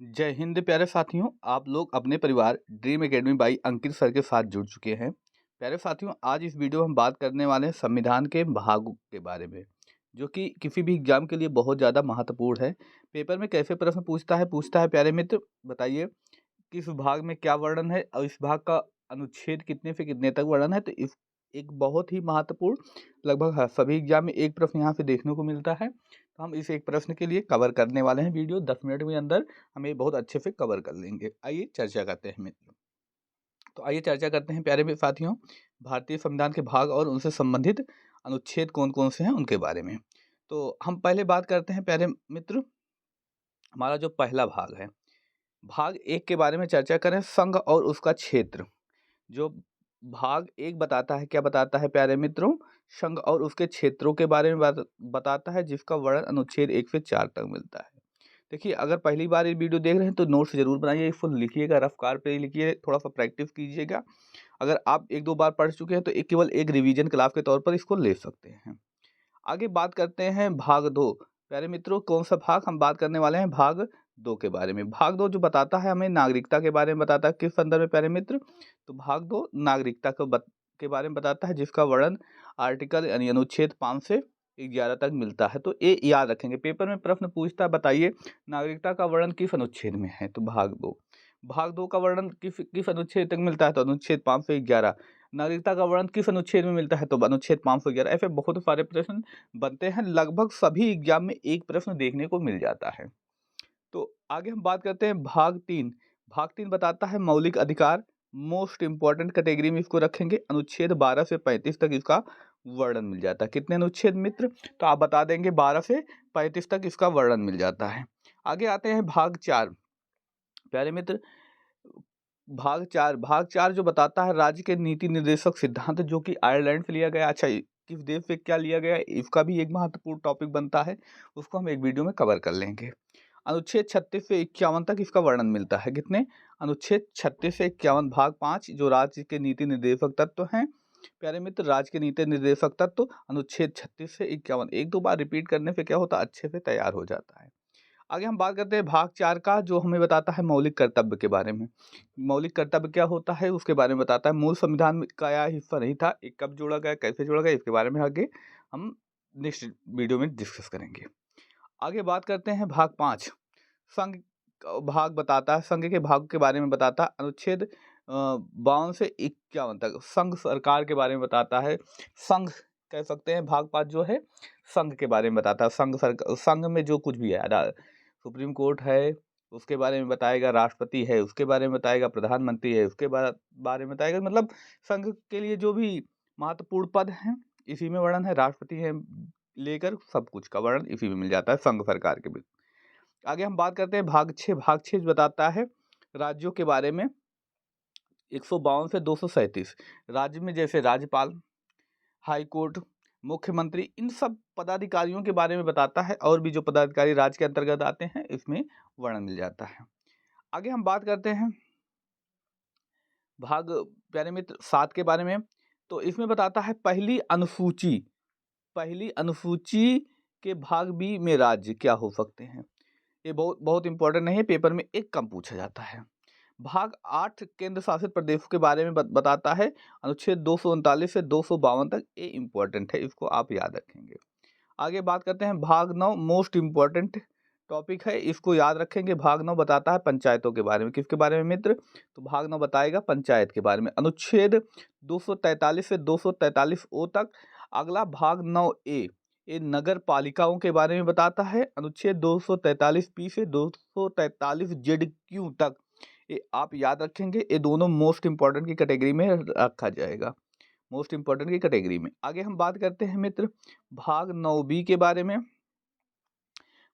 जय हिंद प्यारे साथियों। आप लोग अपने परिवार dream academy by Ankit sir के साथ जुड़ चुके हैं। प्यारे साथियों, आज इस वीडियो में हम बात करने वाले हैं संविधान के भागों के बारे में, जो कि किसी भी एग्जाम के लिए बहुत ज़्यादा महत्वपूर्ण है। पेपर में कैसे प्रश्न पूछता है प्यारे मित्र, बताइए किस भाग में क्या वर्णन है और इस भाग का अनुच्छेद कितने से कितने तक वर्णन है। तो इस एक बहुत ही महत्वपूर्ण, लगभग सभी एग्जाम में एक प्रश्न यहाँ से देखने को मिलता है। तो हम इस एक प्रश्न के लिए कवर करने वाले हैं। वीडियो 10 मिनट में अंदर हम ये बहुत अच्छे से कवर कर लेंगे। आइए चर्चा करते हैं मित्र। तो आइए चर्चा करते हैं प्यारे साथियों, भारतीय संविधान के भाग और उनसे संबंधित अनुच्छेद कौन कौन से हैं उनके बारे में। तो हम पहले बात करते हैं प्यारे मित्र, हमारा जो पहला भाग है, भाग एक के बारे में चर्चा करें, संघ और उसका क्षेत्र। जो भाग एक बताता है, क्या बताता है प्यारे मित्रों, संघ और उसके क्षेत्रों के बारे में बताता है, जिसका वर्णन अनुच्छेद 1 से 4 तक मिलता है। देखिए, अगर पहली बार ये वीडियो देख रहे हैं तो नोट्स जरूर बनाइए, इसको लिखिएगा, रफ कार पे लिखिए, थोड़ा सा प्रैक्टिस कीजिएगा। अगर आप एक दो बार पढ़ चुके हैं तो केवल एक रिवीजन क्लास के तौर पर इसको ले सकते हैं। आगे बात करते हैं भाग दो। प्यारे मित्रों, कौन सा भाग हम बात करने वाले हैं, भाग दो के बारे में। भाग दो जो बताता है हमें नागरिकता के बारे में, बताता है किस संदर्भ में प्यारे मित्र, तो भाग दो नागरिकता के बारे में बताता है, जिसका वर्णन आर्टिकल यानी अनुच्छेद 5 से 11 तक मिलता है। तो ये याद रखेंगे, पेपर में प्रश्न पूछता है, बताइए नागरिकता का वर्णन किस अनुच्छेद में है, तो भाग दो का वर्णन किस किस अनुच्छेद तक मिलता है, तो अनुच्छेद 5 से 11। नागरिकता का वर्णन किस अनुच्छेद में मिलता है, तो अनुच्छेद 511। ऐसे बहुत सारे प्रश्न बनते हैं, लगभग सभी एग्जाम में एक प्रश्न देखने को मिल जाता है। तो आगे हम बात करते हैं भाग तीन। भाग तीन बताता है मौलिक अधिकार, मोस्ट इंपॉर्टेंट कैटेगरी में इसको रखेंगे। अनुच्छेद 12 से 35 तक इसका वर्णन मिल जाता है। कितने अनुच्छेद मित्र, तो आप बता देंगे 12 से 35 तक इसका वर्णन मिल जाता है। आगे आते हैं भाग चार। प्यारे मित्र, भाग चार जो बताता है राज्य के नीति निर्देशक सिद्धांत, जो कि आयरलैंड से लिया गया। अच्छा, किस देश से क्या लिया गया, इसका भी एक महत्वपूर्ण टॉपिक बनता है, उसको हम एक वीडियो में कवर कर लेंगे। अनुच्छेद 36 से 51 तक इसका वर्णन मिलता है। कितने, अनुच्छेद 36 से 51, भाग 5 जो राज्य के नीति निर्देशक तत्व हैं। प्यारे मित्र, राज्य के नीति निर्देशक तत्व अनुच्छेद 36 से 51, एक दो बार रिपीट करने से क्या होता है, अच्छे से तैयार हो जाता है। आगे हम बात करते हैं भाग 4 का, जो हमें बताता है मौलिक कर्तव्य के बारे में। मौलिक कर्तव्य क्या होता है उसके बारे में बताता है। मूल संविधान का यह हिस्सा नहीं था, ये कब जोड़ा गया, कैसे जोड़ा गया, इसके बारे में आगे हम नेक्स्ट वीडियो में डिस्कस करेंगे। आगे बात करते हैं भाग 5, संघ भाग बताता है, संघ के भाग के बारे में बताता है। अनुच्छेद 52 से 51 तक संघ सरकार के बारे में बताता है। संघ कह सकते हैं, भाग 5 जो है संघ के बारे में बताता है। संघ में जो कुछ भी है, सुप्रीम कोर्ट है उसके बारे में बताएगा, राष्ट्रपति है उसके बारे में बताएगा, प्रधानमंत्री है उसके बारे में बताएगा। मतलब संघ के लिए जो भी महत्वपूर्ण पद हैं इसी में वर्णन है, राष्ट्रपति है लेकर सब कुछ का वर्णन इसी में मिल जाता है, संघ सरकार के भी। आगे हम बात करते हैं भाग 6। भाग 6 बताता है राज्यों के बारे में। 152 से 237 राज्य में जैसे राज्यपाल, हाई कोर्ट, मुख्यमंत्री, इन सब पदाधिकारियों के बारे में बताता है, और भी जो पदाधिकारी राज्य के अंतर्गत आते हैं इसमें वर्णन मिल जाता है। आगे हम बात करते हैं भाग प्यारे मित्र 7 के बारे में। तो इसमें बताता है पहली अनुसूची के भाग बी में राज्य क्या हो सकते हैं। ये बहुत बहुत इंपॉर्टेंट नहीं है, पेपर में एक कम पूछा जाता है। भाग 8 केंद्र शासित प्रदेशों के बारे में बताता है। अनुच्छेद 239 से 252 तक, ये इंपॉर्टेंट है, इसको आप याद रखेंगे। आगे बात करते हैं भाग 9, मोस्ट इंपॉर्टेंट टॉपिक है, इसको याद रखेंगे। भाग 9 बताता है पंचायतों के बारे में। किसके बारे में मित्र, तो भाग 9 बताएगा पंचायत के बारे में। अनुच्छेद 243 से 243 ओ तक। अगला भाग 9 ए, ये नगर पालिकाओं के बारे में बताता है। अनुच्छेद 243 पी से 243 जेड क्यू तक, ये आप याद रखेंगे। ये दोनों मोस्ट इंपॉर्टेंट की कैटेगरी में रखा जाएगा, मोस्ट इंपॉर्टेंट की कैटेगरी में। आगे हम बात करते हैं मित्र भाग 9 बी के बारे में।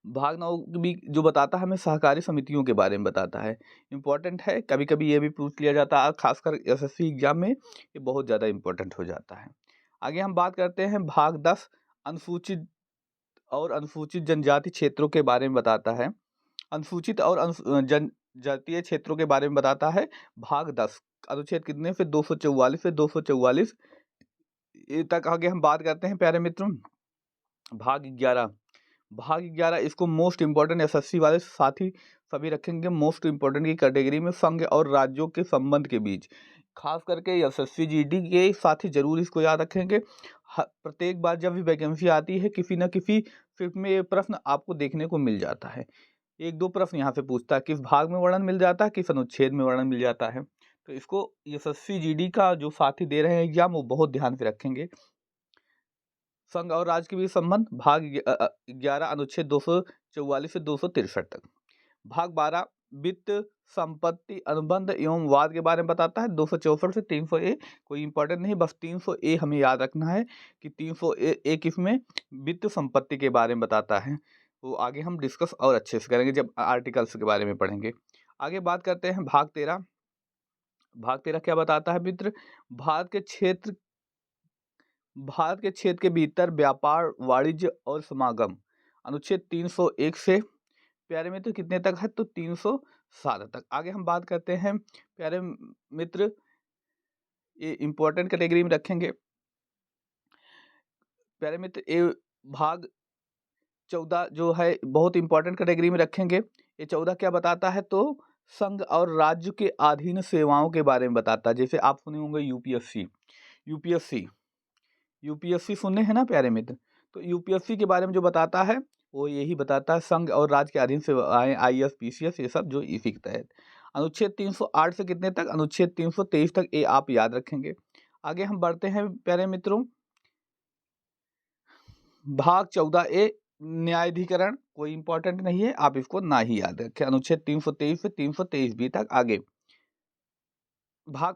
भाग 9 बी जो बताता है हमें सहकारी समितियों के बारे में बताता है। इंपॉर्टेंट है, कभी कभी ये भी पूछ लिया जाता है, खासकर एसएससी एग्जाम में ये बहुत ज़्यादा इंपॉर्टेंट हो जाता है। आगे हम बात करते हैं भाग 10, अनुसूचित और अनुसूचित जनजाति क्षेत्रों के बारे में बताता है। अनुसूचित और जनजातीय क्षेत्रों के बारे में बताता है भाग 10। अनुच्छेद कितने, फिर 244 से 244 तक। आगे हम बात करते हैं प्यारे मित्रों भाग 11। इसको मोस्ट इंपॉर्टेंट एसएससी वाले साथी सभी रखेंगे। मोस्ट इम्पोर्टेंट की कैटेगरी में संघ और राज्यों के संबंध के बीच, खास करके यशस्वी जीडी के साथ ही जरूर इसको याद रखेंगे। प्रत्येक बार जब भी वैकेंसी आती है किसी न किसी शिफ्ट में ये प्रश्न आपको देखने को मिल जाता है। एक दो प्रश्न यहाँ से पूछता है, किस भाग में वर्णन मिल जाता है, किस अनुच्छेद में वर्णन मिल जाता है। तो इसको यशस्वी जीडी का जो साथी दे रहे हैं एग्जाम, वो बहुत ध्यान से रखेंगे। संघ और राज्य के बीच संबंध, भाग 11 अनुच्छेद 244 से 263 तक। भाग 12 वित्त संपत्ति अनुबंध एवं वाद के बारे में बताता है, 264 से 300 ए। कोई इंपॉर्टेंट नहीं, बस 300 ए हमें याद रखना है कि 300 ए किसमें वित्त संपत्ति के बारे में बताता है। वो आगे हम डिस्कस और अच्छे से करेंगे जब आर्टिकल्स के बारे में पढ़ेंगे। आगे बात करते हैं भाग 13। भाग 13 क्या बताता है मित्र? भारत के क्षेत्र के भीतर व्यापार वाणिज्य और समागम, अनुच्छेद 301 से प्यारे मित्र कितने तक है? तो 307 तक। आगे हम बात करते हैं प्यारे मित्र, ये इंपॉर्टेंट कैटेगरी में रखेंगे। प्यारे मित्र ये भाग 14 जो है बहुत इंपॉर्टेंट कैटेगरी में रखेंगे। ये 14 क्या बताता है? तो संघ और राज्य के अधीन सेवाओं के बारे में बताता है। जैसे आप सुने होंगे यूपीएससी सुने हैं ना प्यारे मित्र? तो यूपीएससी के बारे में जो बताता है वो यही बताता है, संघ और राज्य के अधीन सेवाएं, आईएएस पीसीएस ये सब जो इसी के तहत। अनुच्छेद 308 से कितने तक? अनुच्छेद 323 तक, ये आप याद रखेंगे। आगे हम बढ़ते हैं प्यारे मित्रों, भाग 14 ए न्यायाधिकरण, कोई इंपॉर्टेंट नहीं है, आप इसको ना ही याद रखें। अनुच्छेद 323 से 323 बी तक। आगे भाग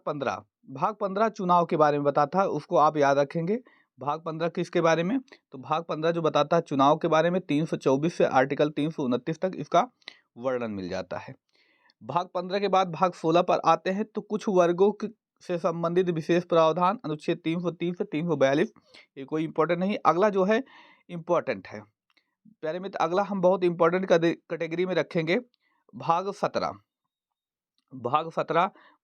15 चुनाव के बारे में बताता है, उसको आप याद रखेंगे। भाग 15 किसके बारे में? तो भाग 15 जो बताता है चुनाव के बारे में, 324 से आर्टिकल 329 तक इसका वर्णन मिल जाता है। भाग 15 के बाद भाग 16 पर आते हैं, तो कुछ वर्गों से संबंधित विशेष प्रावधान, अनुच्छेद 330 से 342। ये कोई इंपॉर्टेंट नहीं। अगला जो है इंपॉर्टेंट है प्यारे मित्र, अगला हम बहुत इंपॉर्टेंट कैटेगरी में रखेंगे। भाग 17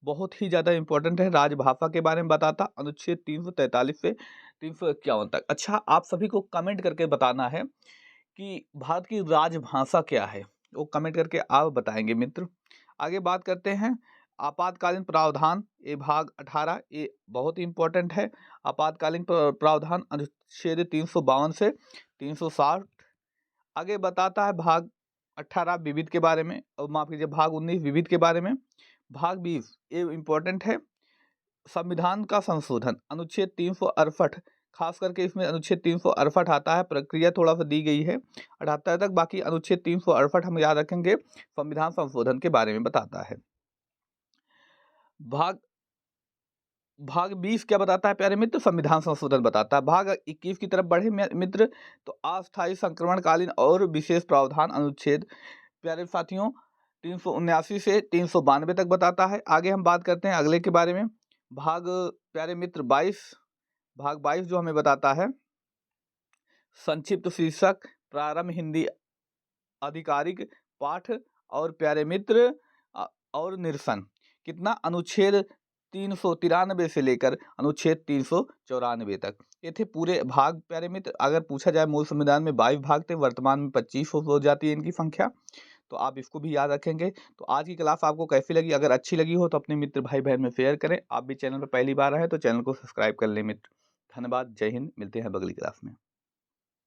बहुत ही ज़्यादा इंपॉर्टेंट है, राजभाषा के बारे में बताता, अनुच्छेद 343 से 351 तक। अच्छा, आप सभी को कमेंट करके बताना है कि भारत की राजभाषा क्या है, वो कमेंट करके आप बताएंगे मित्र। आगे बात करते हैं आपातकालीन प्रावधान, ये भाग 18, ये बहुत इंपॉर्टेंट है। आपातकालीन प्रावधान अनुच्छेद 352 से 360। आगे बताता है भाग 18 विविध के बारे में, और माफ कीजिए भाग 19 विविध के बारे में। भाग 20 ये इम्पोर्टेंट है, संविधान का संशोधन, अनुच्छेद 368, खास करके इसमें अनुच्छेद 368 आता है। प्रक्रिया थोड़ा सा दी गई है 78 तक, बाकी अनुच्छेद 368 हम याद रखेंगे, संविधान संशोधन के बारे में बताता है। भाग 20 क्या बताता है प्यारे मित्र? संविधान संशोधन बताता है। भाग 21 की तरफ बढ़े मित्र, तो अस्थायी संक्रमणकालीन और विशेष प्रावधान, अनुच्छेद प्यारे साथियों 379 से 392 तक बताता है। आगे हम बात करते हैं अगले के बारे में, भाग प्यारे मित्र 22। भाग 22 जो हमें बताता है, संक्षिप्त शीर्षक प्रारंभ हिंदी आधिकारिक पाठ और प्यारे मित्र और निरसन, कितना? अनुच्छेद 393 से लेकर अनुच्छेद 394 तक, ये थे पूरे भाग प्यारे मित्र। अगर पूछा जाए मूल संविधान में 22 भाग थे, वर्तमान में 25 हो जाती है इनकी संख्या, तो आप इसको भी याद रखेंगे। तो आज की क्लास आपको कैसी लगी? अगर अच्छी लगी हो तो अपने मित्र भाई बहन में शेयर करें। आप भी चैनल पर पहली बार आए तो चैनल को सब्सक्राइब कर लें मित्र। धन्यवाद, जय हिंद, मिलते हैं अगली क्लास में।